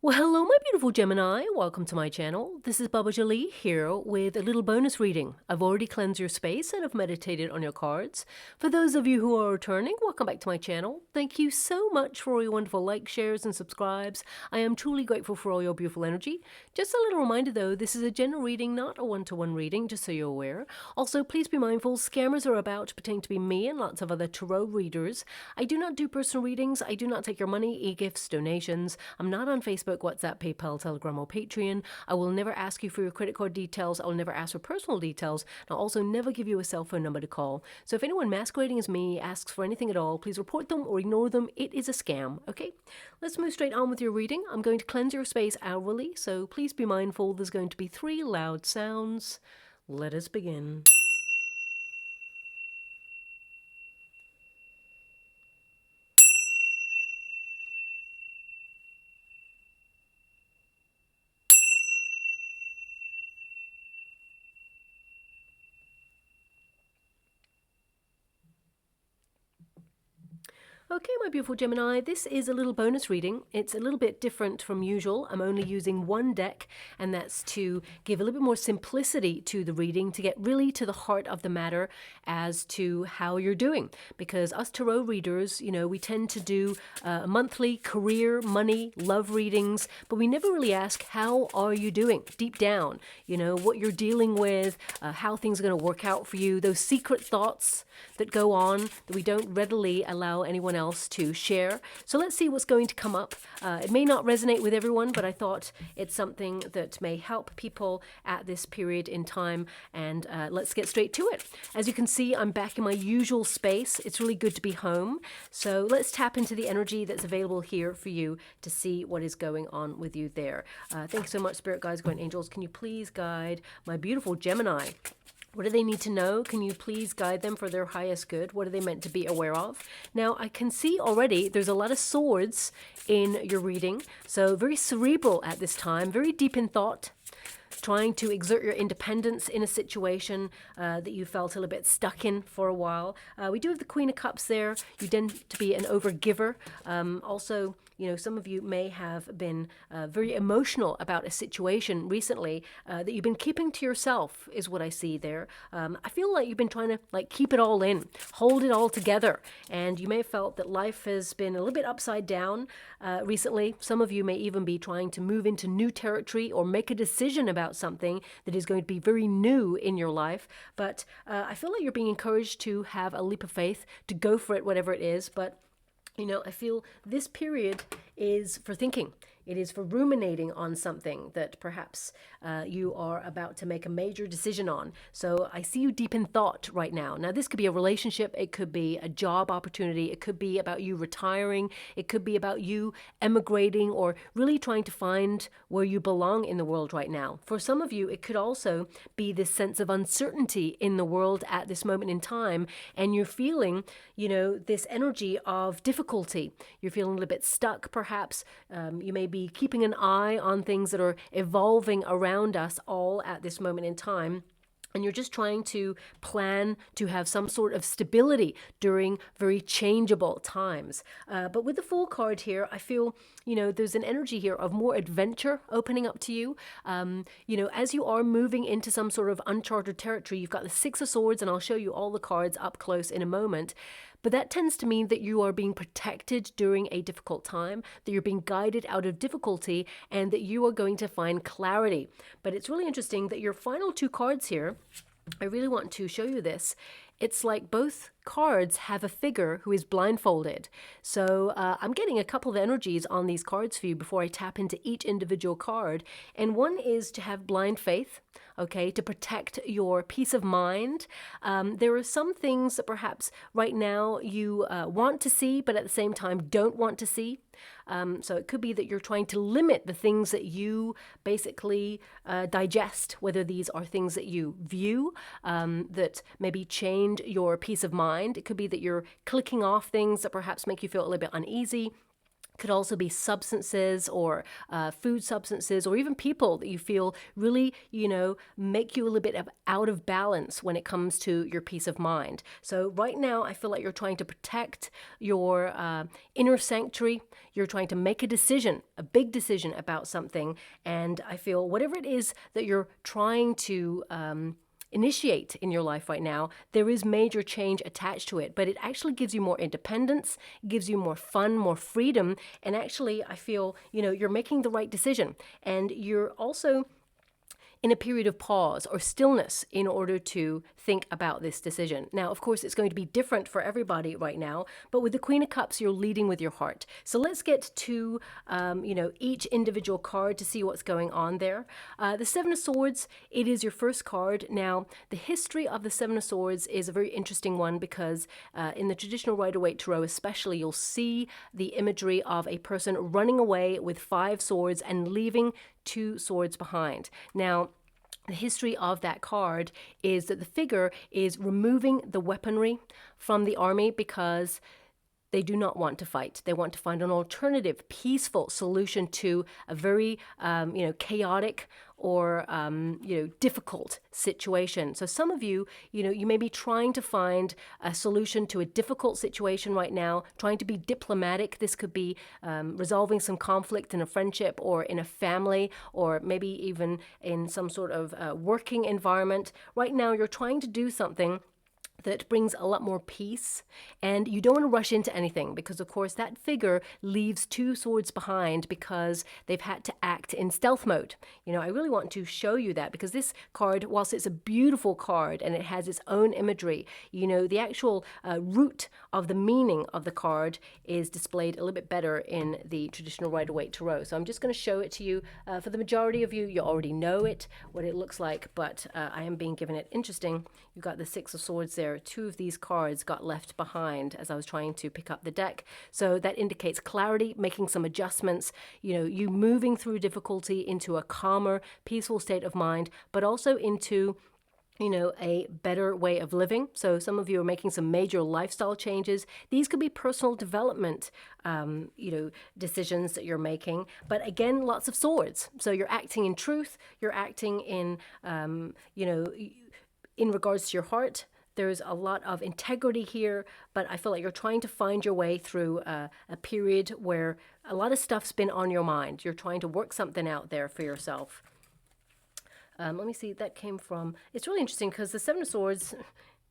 Well, hello, my beautiful Gemini. Welcome to my channel. This is Baba Jolie here with a little bonus reading. I've already cleansed your space and I've meditated on your cards. For those of you who are returning, welcome back to my channel. Thank you so much for all your wonderful likes, shares, and subscribes. I am truly grateful for all your beautiful energy. Just a little reminder though, this is a general reading, not a one-to-one reading, just so you're aware. Also, please be mindful, scammers are about pretending to be me and lots of other tarot readers. I do not do personal readings. I do not take your money, e-gifts, donations. I'm not on Facebook, WhatsApp, PayPal, Telegram, or Patreon. I will never ask you for your credit card details. I will never ask for personal details. And I'll also never give you a cell phone number to call. So if anyone masquerading as me asks for anything at all, please report them or ignore them. It is a scam, okay? Let's move straight on with your reading. I'm going to cleanse your space hourly, so please be mindful there's going to be 3 loud sounds. Let us begin. Okay, my beautiful Gemini, this is a little bonus reading. It's a little bit different from usual. I'm only using one deck, and that's to give a little bit more simplicity to the reading, to get really to the heart of the matter as to how you're doing. Because us tarot readers, you know, we tend to do monthly career, money, love readings, but we never really ask, how are you doing deep down? You know, what you're dealing with, how things are going to work out for you, those secret thoughts that go on that we don't readily allow anyone else to share. So let's see what's going to come up. It may not resonate with everyone, but I thought it's something that may help people at this period in time. And let's get straight to it. As you can see, I'm back in my usual space. It's really good to be home. So let's tap into the energy that's available here for you to see what is going on with you there. Thank you so much, Spirit Guides, Guardian Angels. Can you please guide my beautiful Gemini? What do they need to know? Can you please guide them for their highest good? What are they meant to be aware of? Now, I can see already there's a lot of swords in your reading. So very cerebral at this time, very deep in thought, trying to exert your independence in a situation that you felt a little bit stuck in for a while. We do have the Queen of Cups there. You tend to be an overgiver. Also, you know, some of you may have been very emotional about a situation recently that you've been keeping to yourself, is what I see there. I feel like you've been trying to keep it all in, hold it all together. And you may have felt that life has been a little bit upside down recently. Some of you may even be trying to move into new territory or make a decision about something that is going to be very new in your life. But I feel like you're being encouraged to have a leap of faith, to go for it, whatever it is. But you know, I feel this period is for thinking. It is for ruminating on something that perhaps you are about to make a major decision on. So I see you deep in thought right now. Now, this could be a relationship. It could be a job opportunity. It could be about you retiring. It could be about you emigrating or really trying to find where you belong in the world right now. For some of you, it could also be this sense of uncertainty in the world at this moment in time. And you're feeling, you know, this energy of difficulty. You're feeling a little bit stuck, perhaps. You may be keeping an eye on things that are evolving around us all at this moment in time. And you're just trying to plan to have some sort of stability during very changeable times. But with the Fool card here, I feel, you know, there's an energy here of more adventure opening up to you. You know, as you are moving into some sort of uncharted territory, you've got the Six of Swords, and I'll show you all the cards up close in a moment. But that tends to mean that you are being protected during a difficult time, that you're being guided out of difficulty, and that you are going to find clarity. But it's really interesting that your final 2 cards here, I really want to show you this. It's like both cards have a figure who is blindfolded. So I'm getting a couple of energies on these cards for you before I tap into each individual card. And one is to have blind faith, okay, to protect your peace of mind. There are some things that perhaps right now you want to see, but at the same time don't want to see. So it could be that you're trying to limit the things that you basically digest, whether these are things that you view that maybe change your peace of mind. It could be that you're clicking off things that perhaps make you feel a little bit uneasy. Could also be substances or food substances, or even people that you feel really, make you a little bit out of balance when it comes to your peace of mind. So right now, I feel like you're trying to protect your inner sanctuary. You're trying to make a decision, a big decision about something. And I feel whatever it is that you're trying to initiate in your life right now, there is major change attached to it, but it actually gives you more independence, gives you more fun, more freedom, and actually I feel, you're making the right decision, and you're also in a period of pause or stillness in order to think about this decision. Now, of course, it's going to be different for everybody right now, but with the Queen of Cups, you're leading with your heart. So let's get to, each individual card to see what's going on there. The Seven of Swords, it is your first card. Now, the history of the Seven of Swords is a very interesting one because in the traditional Rider-Waite Tarot especially, you'll see the imagery of a person running away with 5 swords and leaving 2 swords behind. Now, the history of that card is that the figure is removing the weaponry from the army because they do not want to fight. They want to find an alternative, peaceful solution to a very, chaotic or, difficult situation. So some of you, you may be trying to find a solution to a difficult situation right now, trying to be diplomatic. This could be resolving some conflict in a friendship or in a family, or maybe even in some sort of working environment. Right now, you're trying to do something that brings a lot more peace, and you don't want to rush into anything because, of course, that figure leaves 2 swords behind because they've had to act in stealth mode. I really want to show you that because this card, whilst it's a beautiful card and it has its own imagery, the actual root of the meaning of the card is displayed a little bit better in the traditional Rider-Waite Tarot. So I'm just going to show it to you. For the majority of you, you already know it, what it looks like, but I am being given it. Interesting. You've got the 6 of Swords there. 2 of these cards got left behind as I was trying to pick up the deck. So that indicates clarity, making some adjustments, you moving through difficulty into a calmer, peaceful state of mind, but also into a better way of living. So some of you are making some major lifestyle changes. These could be personal development, decisions that you're making. But again, lots of swords. So you're acting in truth. You're acting in, in regards to your heart. There's a lot of integrity here, but I feel like you're trying to find your way through a period where a lot of stuff's been on your mind. You're trying to work something out there for yourself. Let me see, that came from, it's really interesting because the Seven of Swords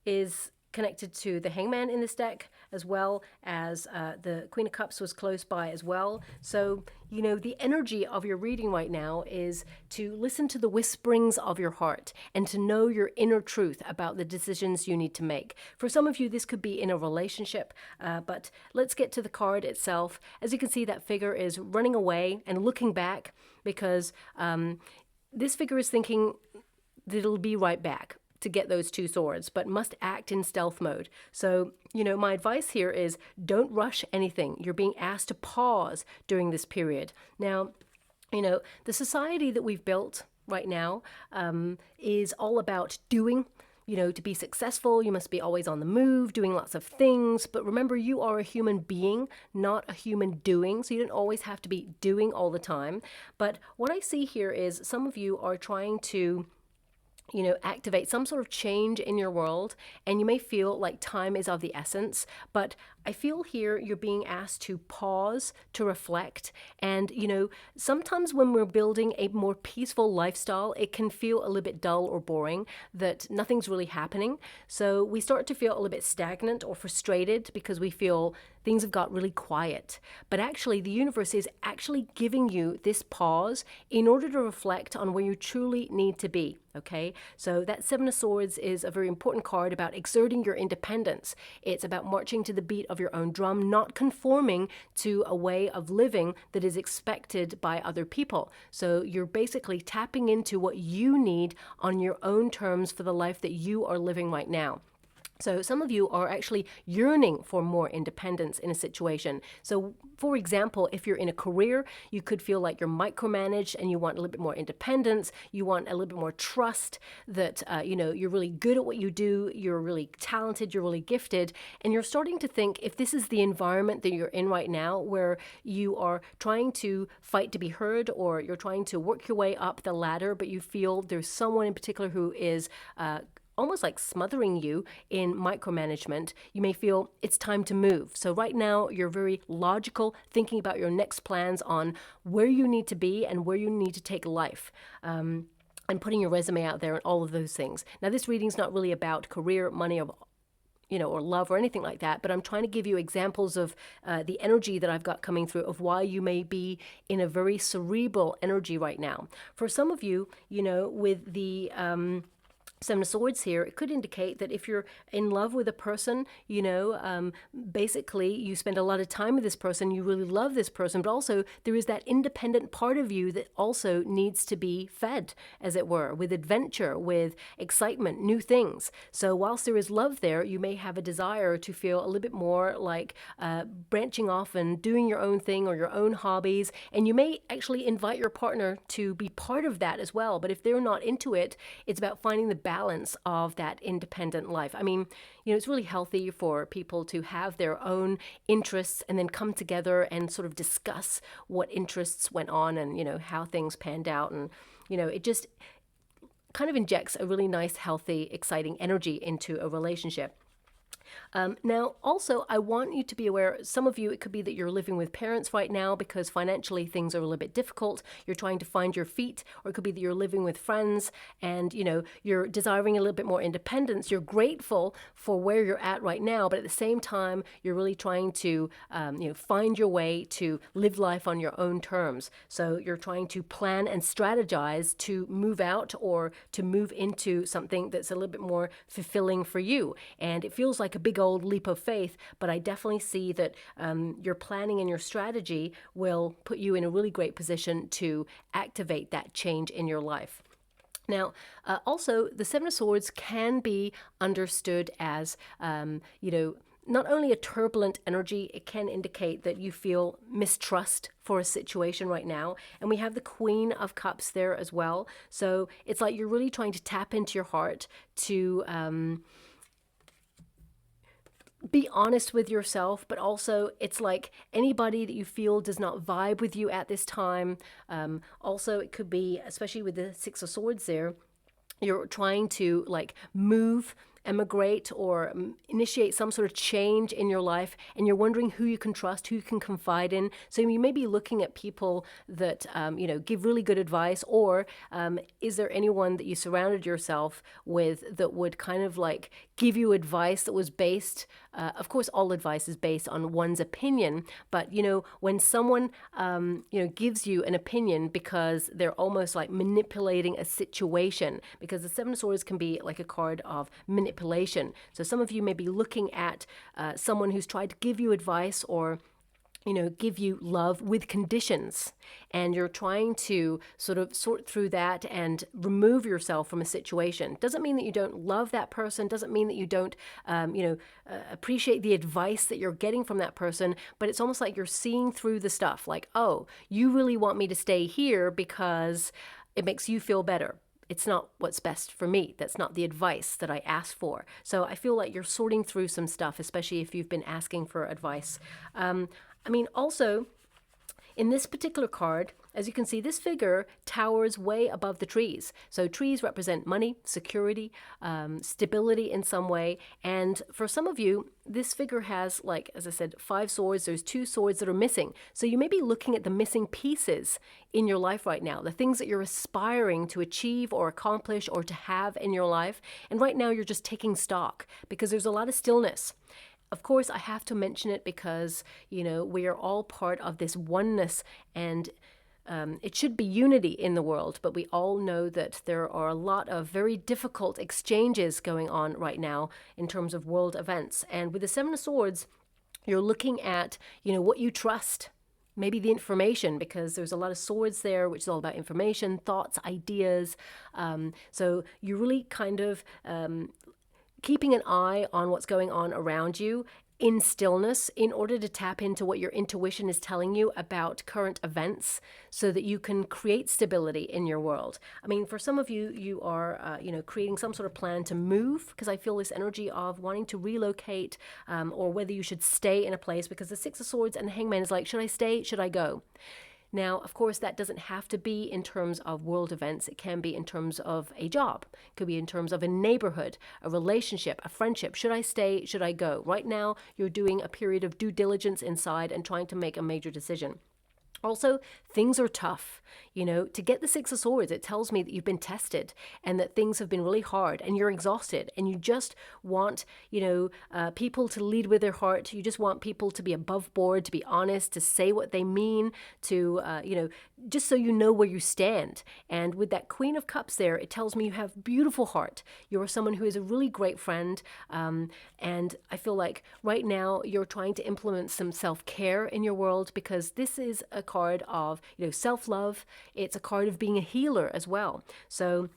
is connected to the Hangman in this deck, as well as the Queen of Cups was close by as well. So, the energy of your reading right now is to listen to the whisperings of your heart and to know your inner truth about the decisions you need to make. For some of you, this could be in a relationship, but let's get to the card itself. As you can see, that figure is running away and looking back because this figure is thinking that it'll be right back to get those 2 swords, but must act in stealth mode. So, my advice here is don't rush anything. You're being asked to pause during this period. Now, the society that we've built right now is all about doing. To be successful, you must be always on the move, doing lots of things. But remember, you are a human being, not a human doing. So you don't always have to be doing all the time. But what I see here is some of you are trying to activate some sort of change in your world, and you may feel like time is of the essence, but I feel here you're being asked to pause, to reflect, and sometimes when we're building a more peaceful lifestyle, it can feel a little bit dull or boring, that nothing's really happening. So we start to feel a little bit stagnant or frustrated because we feel things have got really quiet. But actually, the universe is actually giving you this pause in order to reflect on where you truly need to be. Okay, so that Seven of Swords is a very important card about exerting your independence. It's about marching to the beat of your own drum, not conforming to a way of living that is expected by other people. So you're basically tapping into what you need on your own terms for the life that you are living right now. So some of you are actually yearning for more independence in a situation. So for example, if you're in a career, you could feel like you're micromanaged and you want a little bit more independence. You want a little bit more trust that, you're really good at what you do. You're really talented. You're really gifted. And you're starting to think, if this is the environment that you're in right now, where you are trying to fight to be heard, or you're trying to work your way up the ladder, but you feel there's someone in particular who is almost like smothering you in micromanagement, you may feel it's time to move. So right now, you're very logical, thinking about your next plans on where you need to be and where you need to take life. And putting your resume out there and all of those things. Now, this reading's not really about career, money, or love or anything like that, but I'm trying to give you examples of the energy that I've got coming through of why you may be in a very cerebral energy right now. For some of you, with the Seven of Swords here, it could indicate that if you're in love with a person, basically you spend a lot of time with this person, you really love this person, but also there is that independent part of you that also needs to be fed, as it were, with adventure, with excitement, new things. So whilst there is love there, you may have a desire to feel a little bit more like branching off and doing your own thing or your own hobbies, and you may actually invite your partner to be part of that as well. But if they're not into it, it's about finding the balance of that independent life. I mean, it's really healthy for people to have their own interests and then come together and sort of discuss what interests went on and, how things panned out. And, it just kind of injects a really nice, healthy, exciting energy into a relationship. Now, also, I want you to be aware, some of you, it could be that you're living with parents right now because financially things are a little bit difficult. You're trying to find your feet, or it could be that you're living with friends and, you're desiring a little bit more independence. You're grateful for where you're at right now, but at the same time, you're really trying to, find your way to live life on your own terms. So you're trying to plan and strategize to move out or to move into something that's a little bit more fulfilling for you. And it feels like a big old leap of faith, but I definitely see that your planning and your strategy will put you in a really great position to activate that change in your life. Now, also, the Seven of Swords can be understood as, not only a turbulent energy, it can indicate that you feel mistrust for a situation right now. And we have the Queen of Cups there as well. So it's like you're really trying to tap into your heart to be honest with yourself, but also it's like anybody that you feel does not vibe with you at this time. Also, it could be, especially with the Six of Swords there, you're trying to move, emigrate, or initiate some sort of change in your life, and you're wondering who you can trust, who you can confide in. So you may be looking at people that give really good advice, or is there anyone that you surrounded yourself with that would kind of give you advice that was based, of course all advice is based on one's opinion, but when someone gives you an opinion because they're almost like manipulating a situation, because the Seven of Swords can be like a card of manipulation. So some of you may be looking at someone who's tried to give you advice or give you love with conditions, and you're trying to sort of sort through that and remove yourself from a situation. Doesn't mean that you don't love that person, doesn't mean that you don't appreciate the advice that you're getting from that person, but it's almost like you're seeing through the stuff, like, oh, you really want me to stay here because it makes you feel better. It's not what's best for me. That's not the advice that I asked for. So I feel like you're sorting through some stuff, especially if you've been asking for advice. Also, in this particular card, as you can see, this figure towers way above the trees. So trees represent money, security, stability in some way. And for some of you, this figure has, as I said, 5 swords. There's 2 swords that are missing. So you may be looking at the missing pieces in your life right now, the things that you're aspiring to achieve or accomplish or to have in your life. And right now you're just taking stock because there's a lot of stillness. Of course, I have to mention it because, we are all part of this oneness, and it should be unity in the world, but we all know that there are a lot of very difficult exchanges going on right now in terms of world events. And with the Seven of Swords, you're looking at, what you trust, maybe the information, because there's a lot of swords there, which is all about information, thoughts, ideas. So you really kind of keeping an eye on what's going on around you in stillness in order to tap into what your intuition is telling you about current events so that you can create stability in your world. I mean, for some of you, you are, creating some sort of plan to move, because I feel this energy of wanting to relocate, or whether you should stay in a place, because the Six of Swords and the Hangman is like, should I stay? Should I go? Now, of course, that doesn't have to be in terms of world events. It can be in terms of a job. It could be in terms of a neighborhood, a relationship, a friendship. Should I stay? Should I go? Right now, you're doing a period of due diligence inside and trying to make a major decision. Also, things are tough. To get the Six of Swords, it tells me that you've been tested and that things have been really hard and you're exhausted and you just want, people to lead with their heart. You just want people to be above board, to be honest, to say what they mean, to, just so you know where you stand. And with that Queen of Cups there, it tells me you have beautiful heart. You're someone who is a really great friend. And I feel like right now you're trying to implement some self-care in your world, because this is a card of, self-love. It's a card of being a healer as well. So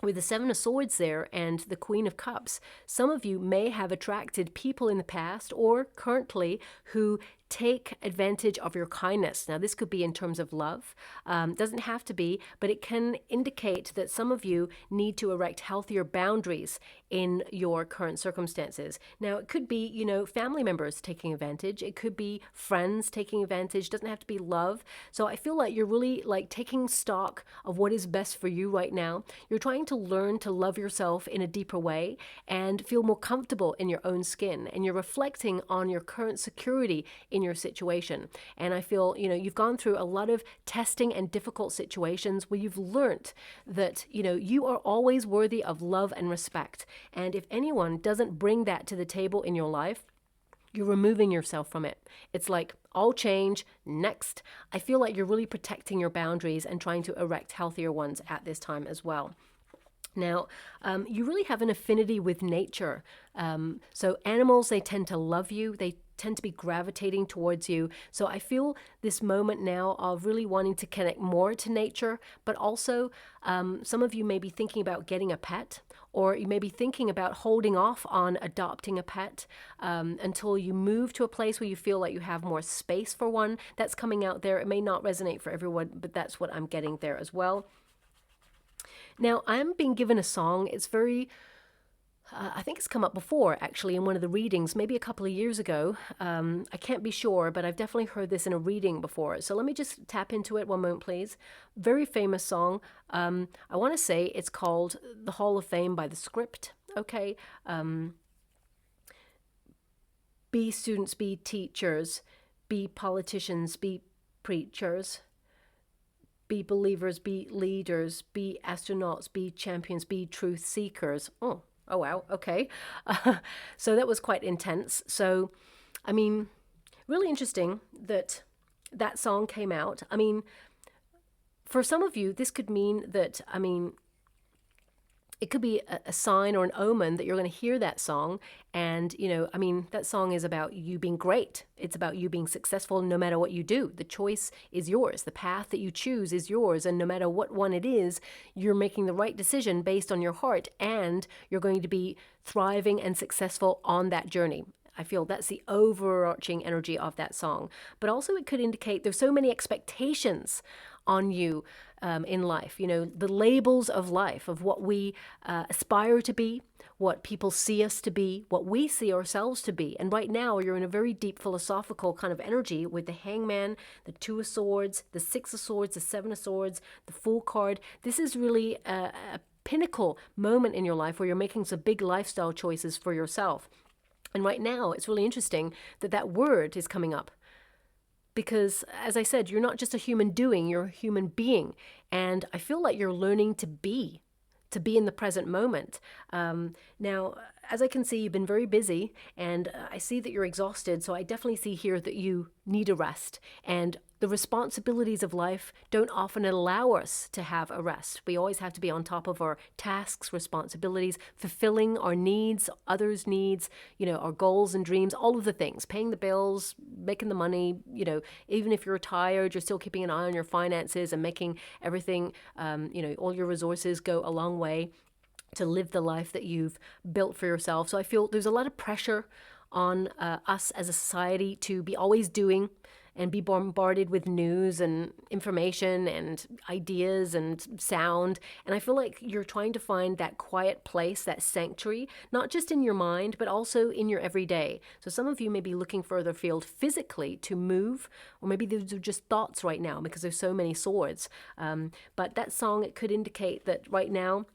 with the Seven of Swords there and the Queen of Cups, some of you may have attracted people in the past or currently who take advantage of your kindness. Now, this could be in terms of love. Doesn't have to be, but it can indicate that some of you need to erect healthier boundaries in your current circumstances. Now, it could be, family members taking advantage. It could be friends taking advantage. Doesn't have to be love. So I feel like you're really taking stock of what is best for you right now. You're trying to learn to love yourself in a deeper way and feel more comfortable in your own skin. And you're reflecting on your current security in your situation. And I feel, you've gone through a lot of testing and difficult situations where you've learned that, you are always worthy of love and respect. And if anyone doesn't bring that to the table in your life, you're removing yourself from it. It's like, all change, next. I feel like you're really protecting your boundaries and trying to erect healthier ones at this time as well. Now, you really have an affinity with nature. So animals, they tend to love you. They tend to be gravitating towards you. So I feel this moment now of really wanting to connect more to nature, but also some of you may be thinking about getting a pet, or you may be thinking about holding off on adopting a pet until you move to a place where you feel like you have more space for one. That's coming out there. It may not resonate for everyone, but that's what I'm getting there as well. Now, I'm being given a song. It's very, I think it's come up before, actually, in one of the readings, maybe a couple of years ago. I can't be sure, but I've definitely heard this in a reading before. So let me just tap into it one moment, please. Very famous song. I want to say it's called The Hall of Fame by The Script. Okay. Be students, be teachers, be politicians, be preachers. Be believers, be leaders, be astronauts, be champions, be truth seekers. Oh wow, okay. So that was quite intense. So, I mean, really interesting that that song came out. I mean, for some of you, this could mean that, it could be a sign or an omen that you're going to hear that song. And, that song is about you being great. It's about you being successful no matter what you do. The choice is yours. The path that you choose is yours. And no matter what one it is, you're making the right decision based on your heart. And you're going to be thriving and successful on that journey. I feel that's the overarching energy of that song. But also it could indicate there's so many expectations on you in life, the labels of life, of what we aspire to be, what people see us to be, what we see ourselves to be. And right now you're in a very deep philosophical kind of energy with the Hangman, the Two of Swords, the Six of Swords, the Seven of Swords, the Fool card. This is really a pinnacle moment in your life where you're making some big lifestyle choices for yourself. And right now it's really interesting that that word is coming up. Because, as I said, you're not just a human doing, you're a human being. And I feel like you're learning to be in the present moment. Now, as I can see, you've been very busy, and I see that you're exhausted. So I definitely see here that you need a rest. And the responsibilities of life don't often allow us to have a rest. We always have to be on top of our tasks, responsibilities, fulfilling our needs, others' needs, our goals and dreams, all of the things, paying the bills, making the money, even if you're tired, you're still keeping an eye on your finances and making everything, all your resources go a long way. to live the life that you've built for yourself. So I feel there's a lot of pressure on us as a society to be always doing and be bombarded with news and information and ideas and sound. And I feel like you're trying to find that quiet place, that sanctuary, not just in your mind, but also in your everyday. So some of you may be looking further afield physically to move, or maybe those are just thoughts right now because there's so many swords. But that song, it could indicate that right now,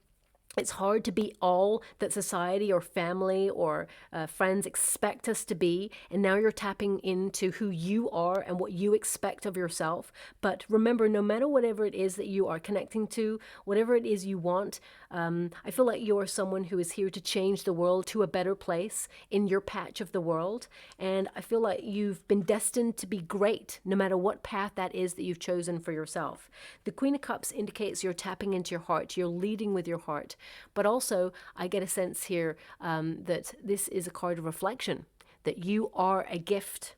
it's hard to be all that society or family or friends expect us to be. And now you're tapping into who you are and what you expect of yourself. But remember, no matter whatever it is that you are connecting to, whatever it is you want, I feel like you're someone who is here to change the world to a better place in your patch of the world. And I feel like you've been destined to be great, no matter what path that is that you've chosen for yourself. The Queen of Cups indicates you're tapping into your heart, you're leading with your heart. But also, I get a sense here that this is a card of reflection, that you are a gift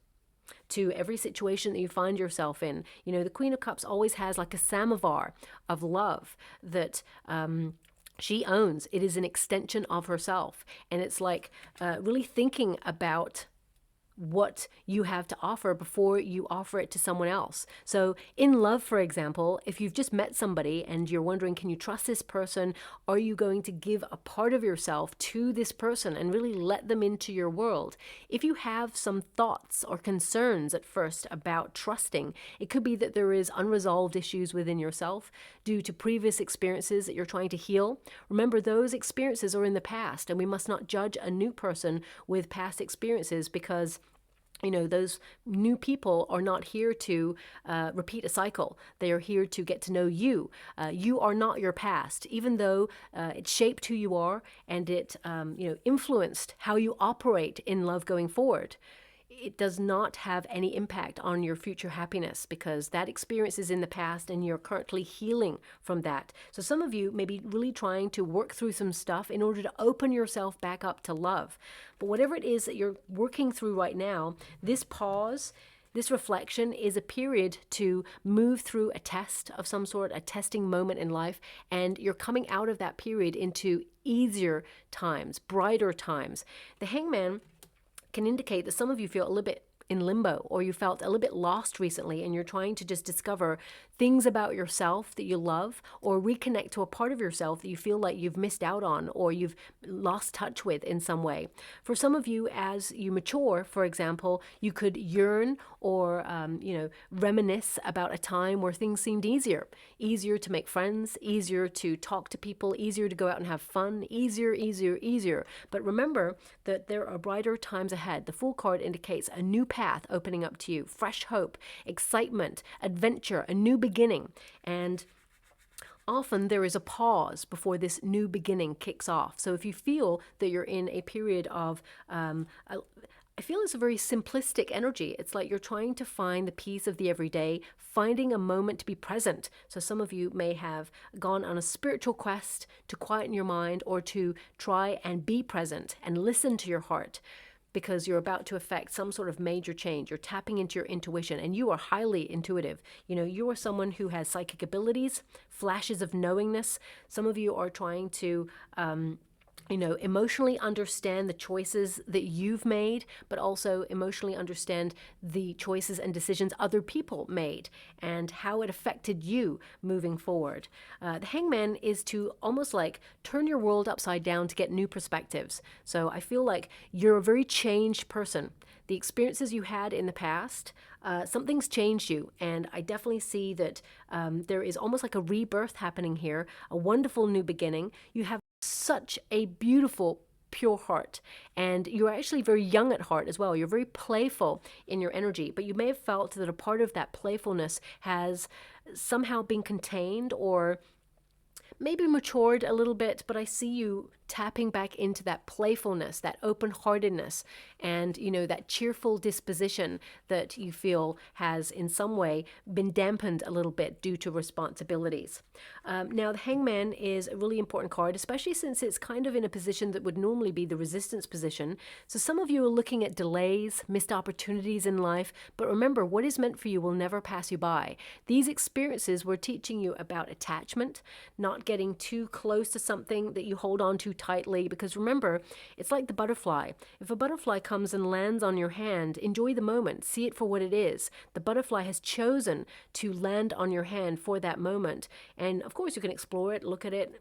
to every situation that you find yourself in. You know, the Queen of Cups always has like a samovar of love that she owns. It is an extension of herself. And it's like really thinking about what you have to offer before you offer it to someone else. So in love, for example, if you've just met somebody and you're wondering, can you trust this person? Are you going to give a part of yourself to this person and really let them into your world? If you have some thoughts or concerns at first about trusting, it could be that there is unresolved issues within yourself due to previous experiences that you're trying to heal. Remember, those experiences are in the past, and we must not judge a new person with past experiences, because you know, those new people are not here to repeat a cycle. They are here to get to know you. You are not your past, even though it shaped who you are and it, influenced how you operate in love going forward. It does not have any impact on your future happiness, because that experience is in the past and you're currently healing from that. So some of you may be really trying to work through some stuff in order to open yourself back up to love. But whatever it is that you're working through right now, this pause, this reflection is a period to move through a test of some sort, a testing moment in life, and you're coming out of that period into easier times, brighter times. The Hangman can indicate that some of you feel a little bit in limbo, or you felt a little bit lost recently, and you're trying to just discover things about yourself that you love, or reconnect to a part of yourself that you feel like you've missed out on or you've lost touch with in some way. For some of you, as you mature, for example, you could yearn or reminisce about a time where things seemed easier to make friends, easier to talk to people, easier to go out and have fun, easier. But remember that there are brighter times ahead. The Fool card indicates a new path opening up to you, fresh hope, excitement, adventure, a new beginning. And often there is a pause before this new beginning kicks off. So if you feel that you're in a period of I feel it's a very simplistic energy. It's like you're trying to find the peace of the everyday, finding a moment to be present. So some of you may have gone on a spiritual quest to quieten your mind, or to try and be present and listen to your heart, because you're about to affect some sort of major change. You're tapping into your intuition, and you are highly intuitive. You know, you are someone who has psychic abilities, flashes of knowingness. Some of you are trying to emotionally understand the choices that you've made, but also emotionally understand the choices and decisions other people made and how it affected you moving forward. The Hangman is to almost like turn your world upside down to get new perspectives. So I feel like you're a very changed person. The experiences you had in the past, something's changed you. And I definitely see that there is almost like a rebirth happening here, a wonderful new beginning. You have such a beautiful, pure heart, and you're actually very young at heart as well. You're very playful in your energy, but you may have felt that a part of that playfulness has somehow been contained or maybe matured a little bit. But I see you tapping back into that playfulness, that open-heartedness, and, you know, that cheerful disposition that you feel has in some way been dampened a little bit due to responsibilities. Now, the Hangman is a really important card, especially since it's kind of in a position that would normally be the resistance position. So some of you are looking at delays, missed opportunities in life, but remember, what is meant for you will never pass you by. These experiences were teaching you about attachment, not getting too close to something that you hold on to tightly, because remember, it's like the butterfly. If a butterfly comes and lands on your hand, enjoy the moment, see it for what it is. The butterfly has chosen to land on your hand for that moment, and of course you can explore it, look at it,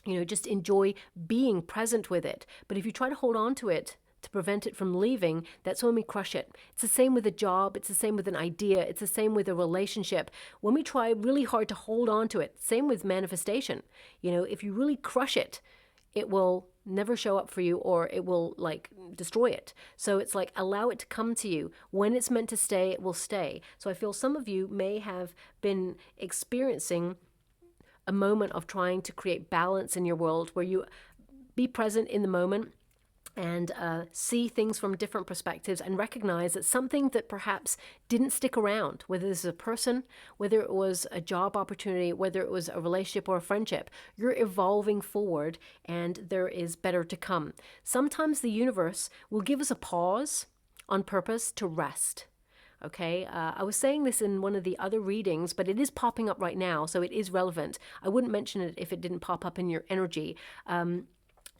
you know, just enjoy being present with it. But if you try to hold on to it to prevent it from leaving, that's when we crush it. It's the same with a job, it's the same with an idea, it's the same with a relationship. When we try really hard to hold on to it, same with manifestation. You know, if you really crush it, it will never show up for you, or it will like destroy it. So it's like, allow it to come to you. When it's meant to stay, it will stay. So I feel some of you may have been experiencing a moment of trying to create balance in your world, where you be present in the moment and see things from different perspectives, and recognize that something that perhaps didn't stick around, whether this is a person, whether it was a job opportunity, whether it was a relationship or a friendship, you're evolving forward and there is better to come. Sometimes the universe will give us a pause on purpose to rest. Okay, I was saying this in one of the other readings, but it is popping up right now, so it is relevant. I wouldn't mention it if it didn't pop up in your energy.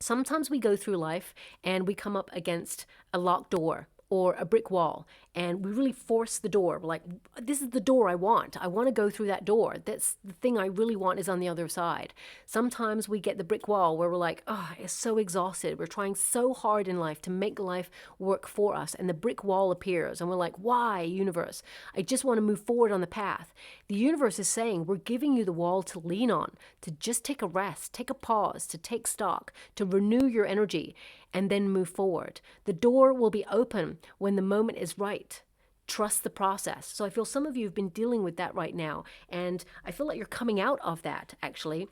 Sometimes we go through life and we come up against a locked door or a brick wall, and we really force the door. We're like, this is the door I want. I want to go through that door. That's the thing I really want is on the other side. Sometimes we get the brick wall where we're like, oh, it's so exhausted. We're trying so hard in life to make life work for us, and the brick wall appears, and we're like, why, universe? I just want to move forward on the path. The universe is saying, we're giving you the wall to lean on, to just take a rest, take a pause, to take stock, to renew your energy, and then move forward. The door will be open when the moment is right. Trust the process. So I feel some of you have been dealing with that right now, and I feel like you're coming out of that, actually.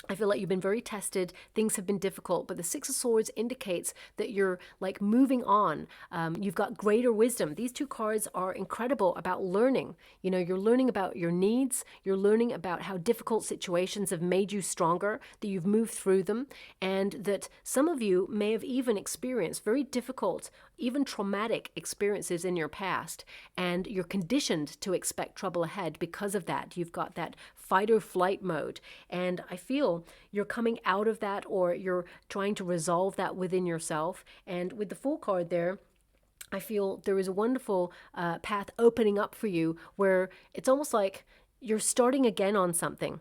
I feel like you've been very tested. Things have been difficult, but the Six of Swords indicates that you're like moving on. You've got greater wisdom. These two cards are incredible about learning. You know, you're learning about your needs. You're learning about how difficult situations have made you stronger, that you've moved through them, and that some of you may have even experienced very difficult, even traumatic experiences in your past, and you're conditioned to expect trouble ahead because of that. You've got that fight or flight mode, and I feel you're coming out of that, or you're trying to resolve that within yourself. And with the Fool card there, I feel there is a wonderful path opening up for you, where it's almost like you're starting again on something.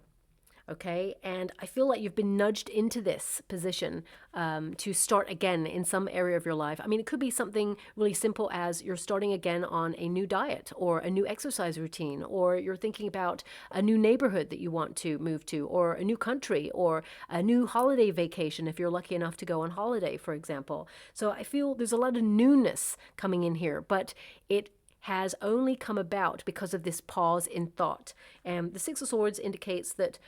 Okay, and I feel like you've been nudged into this position to start again in some area of your life. I mean, it could be something really simple as you're starting again on a new diet or a new exercise routine, or you're thinking about a new neighborhood that you want to move to, or a new country, or a new holiday vacation if you're lucky enough to go on holiday, for example. So I feel there's a lot of newness coming in here, but it has only come about because of this pause in thought. And the Six of Swords indicates that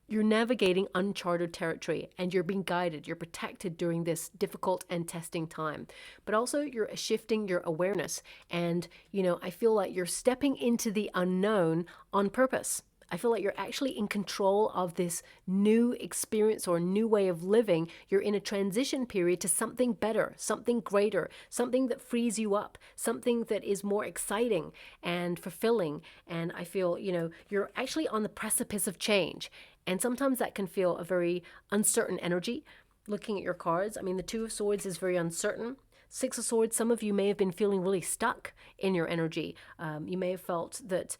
you're navigating uncharted territory, and you're being guided, you're protected during this difficult and testing time. But also you're shifting your awareness, and, you know, I feel like you're stepping into the unknown on purpose. I feel like you're actually in control of this new experience or new way of living. You're in a transition period to something better, something greater, something that frees you up, something that is more exciting and fulfilling. And I feel, you know, you're actually on the precipice of change. And sometimes that can feel a very uncertain energy. Looking at your cards, I mean, the Two of Swords is very uncertain. Six of Swords, some of you may have been feeling really stuck in your energy. You may have felt that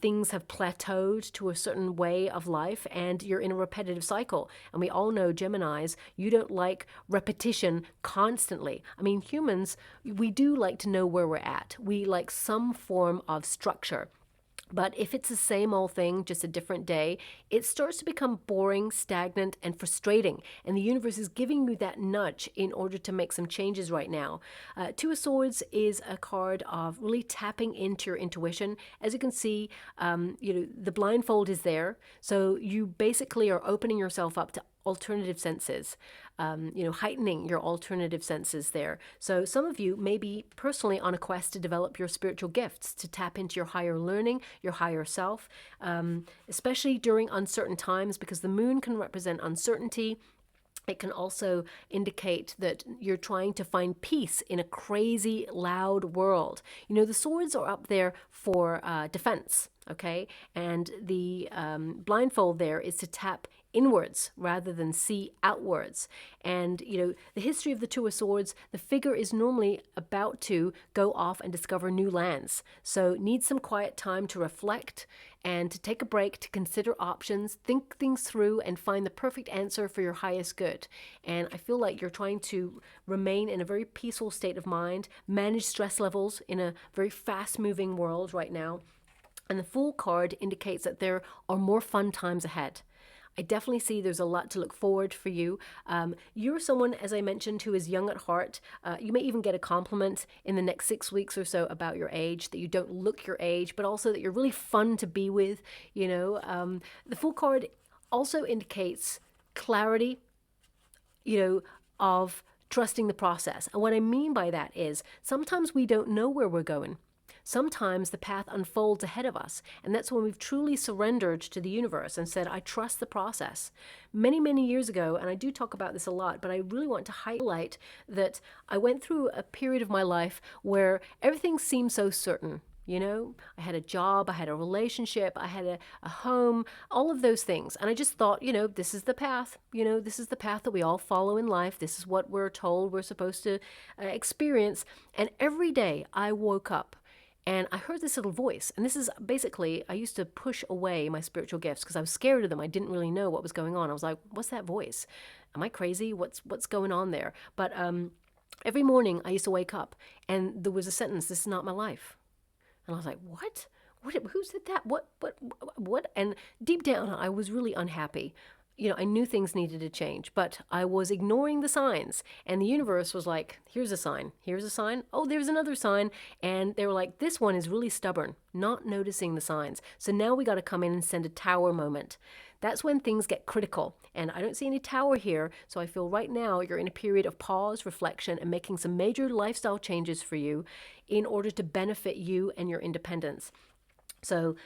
things have plateaued to a certain way of life, and you're in a repetitive cycle. And we all know, Geminis, you don't like repetition constantly. I mean, humans, we do like to know where we're at. We like some form of structure. But if it's the same old thing, just a different day, it starts to become boring, stagnant, and frustrating. And the universe is giving you that nudge in order to make some changes right now. Two of Swords is a card of really tapping into your intuition. As you can see, you know, the blindfold is there. So you basically are opening yourself up to alternative senses, heightening your alternative senses there. So some of you may be personally on a quest to develop your spiritual gifts, to tap into your higher learning, your higher self, especially during uncertain times, because the moon can represent uncertainty. It can also indicate that you're trying to find peace in a crazy, loud world. The swords are up there for defense, okay? And the blindfold there is to tap inwards rather than see outwards. And, the history of the Two of Swords, the figure is normally about to go off and discover new lands. So needs some quiet time to reflect and to take a break, to consider options, think things through, and find the perfect answer for your highest good. And I feel like you're trying to remain in a very peaceful state of mind, manage stress levels in a very fast-moving world right now. And the Fool card indicates that there are more fun times ahead. I definitely see there's a lot to look forward for you. You're someone, as I mentioned, who is young at heart. You may even get a compliment in the next 6 weeks or so about your age, that you don't look your age, but also that you're really fun to be with. The Fool card also indicates clarity, of trusting the process. And what I mean by that is sometimes we don't know where we're going. Sometimes the path unfolds ahead of us, and that's when we've truly surrendered to the universe and said, I trust the process. Many, many years ago, and I do talk about this a lot, but I really want to highlight that I went through a period of my life where everything seemed so certain. I had a job, I had a relationship, I had a home, all of those things. And I just thought, this is the path. This is the path that we all follow in life. This is what we're told we're supposed to experience. And every day I woke up and I heard this little voice. And this is basically, I used to push away my spiritual gifts because I was scared of them. I didn't really know what was going on. I was like, what's that voice? Am I crazy? What's going on there? But every morning I used to wake up and there was a sentence, this is not my life. And I was like, what? Who said that? What? And deep down, I was really unhappy. I knew things needed to change, but I was ignoring the signs. And the universe was like, here's a sign. Here's a sign. Oh, there's another sign. And they were like, this one is really stubborn, not noticing the signs. So now we got to come in and send a tower moment. That's when things get critical. And I don't see any tower here. So I feel right now you're in a period of pause, reflection, and making some major lifestyle changes for you in order to benefit you and your independence. So,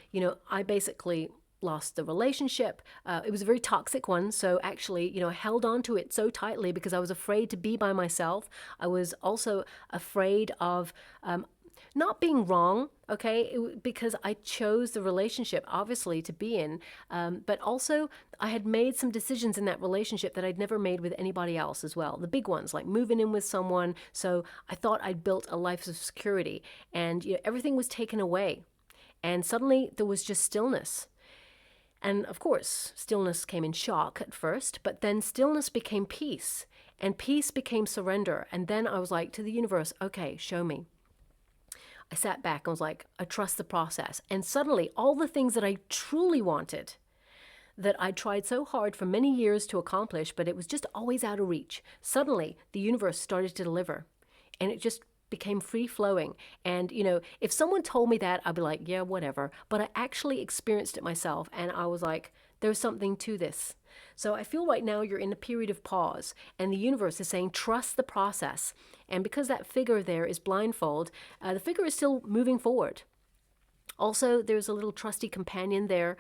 I basically lost the relationship. It was a very toxic one. So actually, I held on to it so tightly because I was afraid to be by myself. I was also afraid of not being wrong, okay, because I chose the relationship, obviously, to be in. But also, I had made some decisions in that relationship that I'd never made with anybody else as well. The big ones, like moving in with someone. So I thought I'd built a life of security. And everything was taken away. And suddenly, there was just stillness. And of course, stillness came in shock at first, but then stillness became peace, and peace became surrender. And then I was like to the universe, okay, show me. I sat back and was like, I trust the process. And suddenly all the things that I truly wanted, that I tried so hard for many years to accomplish, but it was just always out of reach. Suddenly the universe started to deliver, and it just became free-flowing. And, if someone told me that, I'd be like, yeah, whatever. But I actually experienced it myself, and I was like, there's something to this. So I feel right now you're in a period of pause, and the universe is saying, trust the process. And because that figure there is blindfold, the figure is still moving forward. Also, there's a little trusty companion there,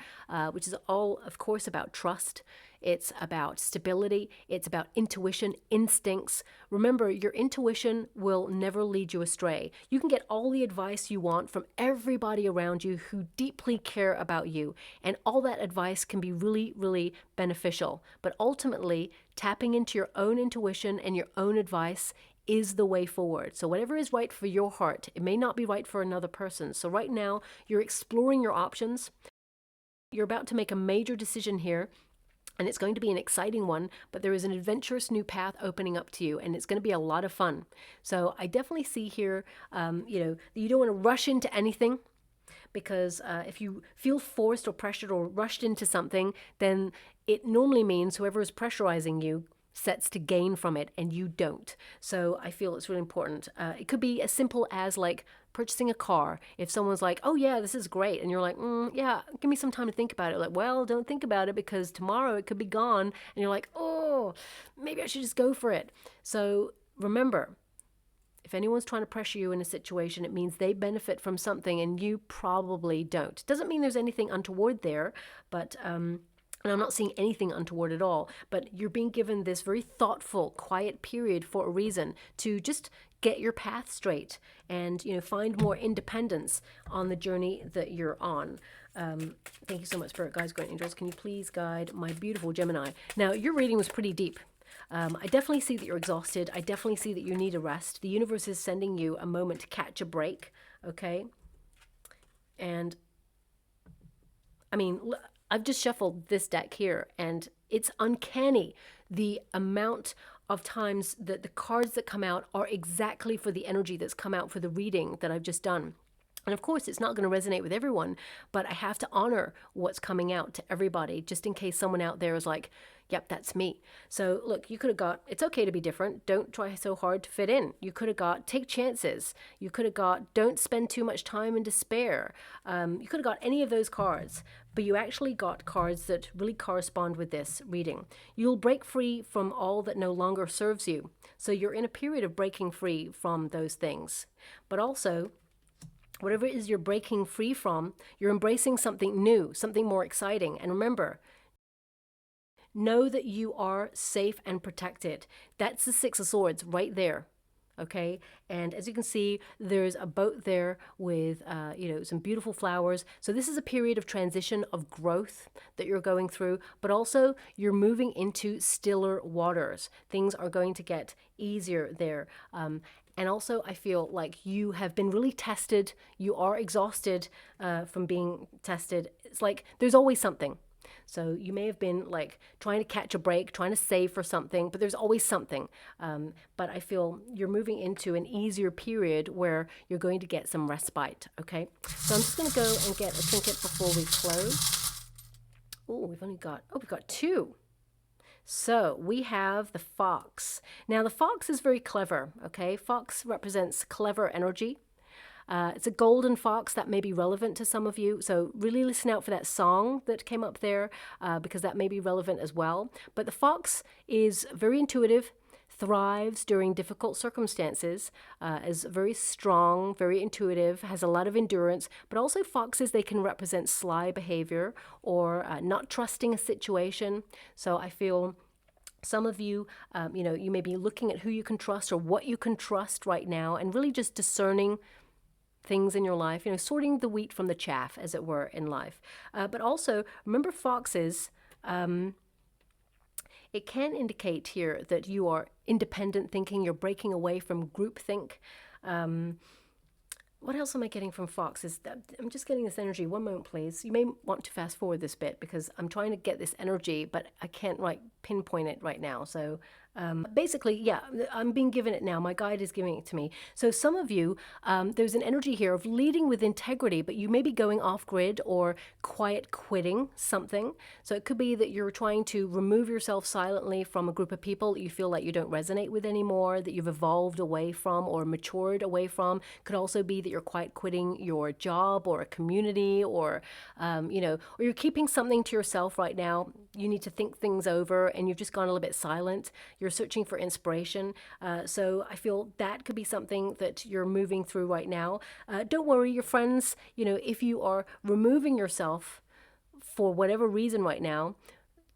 which is all, of course, about trust. It's about stability. It's about intuition, instincts. Remember, your intuition will never lead you astray. You can get all the advice you want from everybody around you who deeply care about you. And all that advice can be really, really beneficial. But ultimately, tapping into your own intuition and your own advice is the way forward. So whatever is right for your heart, it may not be right for another person. So right now, you're exploring your options. You're about to make a major decision here, and it's going to be an exciting one, but there is an adventurous new path opening up to you, and it's going to be a lot of fun. So I definitely see here, that you don't want to rush into anything, because if you feel forced or pressured or rushed into something, then it normally means whoever is pressurizing you sets to gain from it and you don't. So I feel it's really important. It could be as simple as like purchasing a car, if someone's like, oh yeah, this is great, and you're like, yeah, give me some time to think about it. Like, well, don't think about it because tomorrow it could be gone. And you're like, oh, maybe I should just go for it. So remember, if anyone's trying to pressure you in a situation, it means they benefit from something and you probably don't. Doesn't mean there's anything untoward there, but and I'm not seeing anything untoward at all, but you're being given this very thoughtful, quiet period for a reason to just get your path straight and, you know, find more independence on the journey that you're on. Thank you so much, Spirit Guides, Great Angels. Can you please guide my beautiful Gemini? Now, your reading was pretty deep. I definitely see that you're exhausted. I definitely see that you need a rest. The universe is sending you a moment to catch a break, okay? And, I mean, I've just shuffled this deck here, and it's uncanny the amount of times that the cards that come out are exactly for the energy that's come out for the reading that I've just done. And of course, it's not going to resonate with everyone, but I have to honor what's coming out to everybody, just in case someone out there is like, yep, that's me. So look, you could have got, it's okay to be different. Don't try so hard to fit in. You could have got, take chances. You could have got, don't spend too much time in despair. You could have got any of those cards, but you actually got cards that really correspond with this reading. You'll break free from all that no longer serves you. So you're in a period of breaking free from those things. But also, whatever it is you're breaking free from, you're embracing something new, something more exciting. And remember, know that you are safe and protected. That's the Six of Swords right there. Okay, and as you can see, there's a boat there with, you know, some beautiful flowers. So this is a period of transition, of growth that you're going through, but also you're moving into stiller waters. Things are going to get easier there. And also, I feel like you have been really tested. You are exhausted from being tested. It's like there's always something. So you may have been like trying to catch a break, trying to save for something, but there's always something. But I feel you're moving into an easier period where you're going to get some respite, okay? So I'm just going to go and get a trinket before we close. Oh, we've got two. So we have the fox. Now the fox is very clever, okay? Fox represents clever energy. It's a golden fox that may be relevant to some of you. So really listen out for that song that came up there because that may be relevant as well. But the fox is very intuitive, thrives during difficult circumstances, is very strong, very intuitive, has a lot of endurance. But also foxes, they can represent sly behavior or not trusting a situation. So I feel some of you, you know, you may be looking at who you can trust or what you can trust right now and really just discerning things in your life, you know, sorting the wheat from the chaff, as it were, in life. But also, remember foxes, it can indicate here that you are independent thinking, you're breaking away from groupthink. What else am I getting from foxes? I'm just getting this energy. One moment, please. You may want to fast forward this bit because I'm trying to get this energy, but I can't pinpoint it right now. So basically, yeah, I'm being given it now. My guide is giving it to me. So some of you, there's an energy here of leading with integrity, but you may be going off grid or quiet quitting something. So it could be that you're trying to remove yourself silently from a group of people that you feel like you don't resonate with anymore, that you've evolved away from or matured away from. Could also be that you're quiet quitting your job or a community or, you know, or you're keeping something to yourself right now. You need to think things over and you've just gone a little bit silent. You're searching for inspiration. So I feel that could be something that you're moving through right now. Don't worry, your friends, you know, if you are removing yourself for whatever reason right now,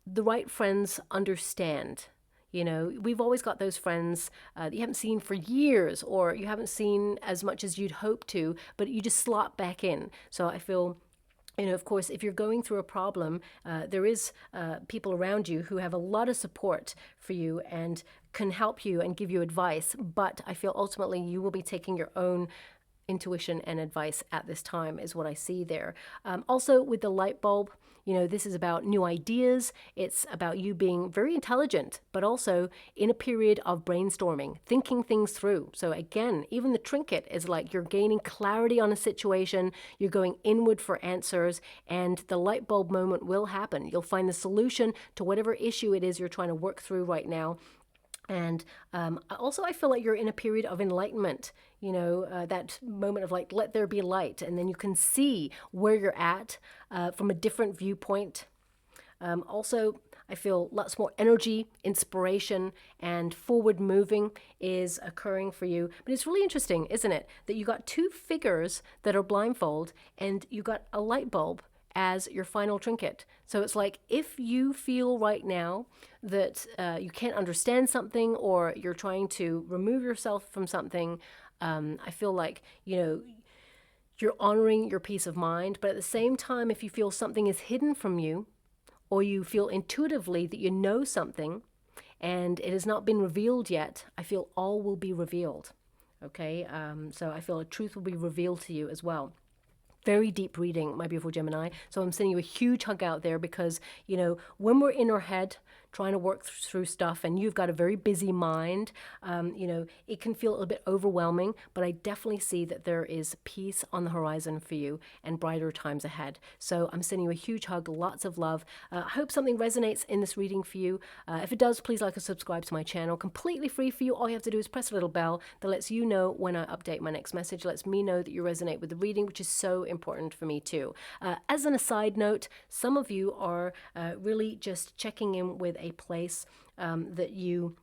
the right friends understand. You know, we've always got those friends that you haven't seen for years or you haven't seen as much as you'd hope to, but you just slot back in. So I feel, you know, of course, if you're going through a problem, there is people around you who have a lot of support for you and can help you and give you advice. But I feel ultimately you will be taking your own intuition and advice at this time is what I see there. Also with the light bulb, you know, this is about new ideas. It's about you being very intelligent, but also in a period of brainstorming, thinking things through. So again, even the trinket is like you're gaining clarity on a situation, you're going inward for answers, and the light bulb moment will happen. You'll find the solution to whatever issue it is you're trying to work through right now. And also, I feel like you're in a period of enlightenment, that moment of like, let there be light. And then you can see where you're at from a different viewpoint. Also, I feel lots more energy, inspiration, and forward moving is occurring for you. But it's really interesting, isn't it? That you got two figures that are blindfold and you got a light bulb as your final trinket. So it's like if you feel right now that you can't understand something or you're trying to remove yourself from something, I feel like, you're honoring your peace of mind. But at the same time, if you feel something is hidden from you, or you feel intuitively that you know something and it has not been revealed yet, I feel all will be revealed. Okay, so I feel a truth will be revealed to you as well. Very deep reading, my beautiful Gemini. So I'm sending you a huge hug out there because, when we're in our head trying to work through stuff and you've got a very busy mind, it can feel a little bit overwhelming, but I definitely see that there is peace on the horizon for you and brighter times ahead. So I'm sending you a huge hug, lots of love. I hope something resonates in this reading for you. If it does, please like and subscribe to my channel. Completely free for you. All you have to do is press a little bell that lets you know when I update my next message, lets me know that you resonate with the reading, which is so important for me too. As an aside note, some of you are really just checking in with a place that you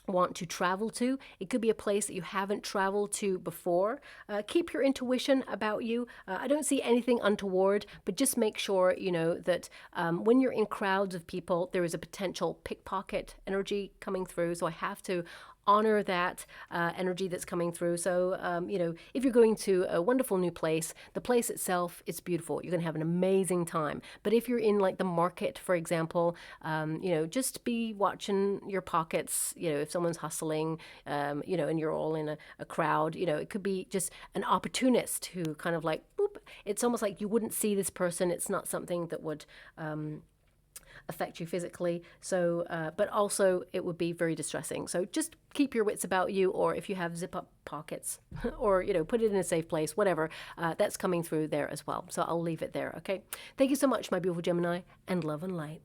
want to travel to. It could be a place that you haven't traveled to before. Keep your intuition about you. I don't see anything untoward, but just make sure, that when you're in crowds of people, there is a potential pickpocket energy coming through. So I have to honor that energy that's coming through. So, if you're going to a wonderful new place, the place itself, it's beautiful. You're going to have an amazing time. But if you're in like the market, for example, just be watching your pockets, if someone's hustling, and you're all in a crowd, it could be just an opportunist who kind of like, boop, it's almost like you wouldn't see this person. It's not something that would affect you physically. So, but also it would be very distressing. So just keep your wits about you, or if you have zip up pockets or, put it in a safe place, whatever, that's coming through there as well. So I'll leave it there. Okay. Thank you so much, my beautiful Gemini, and love and light.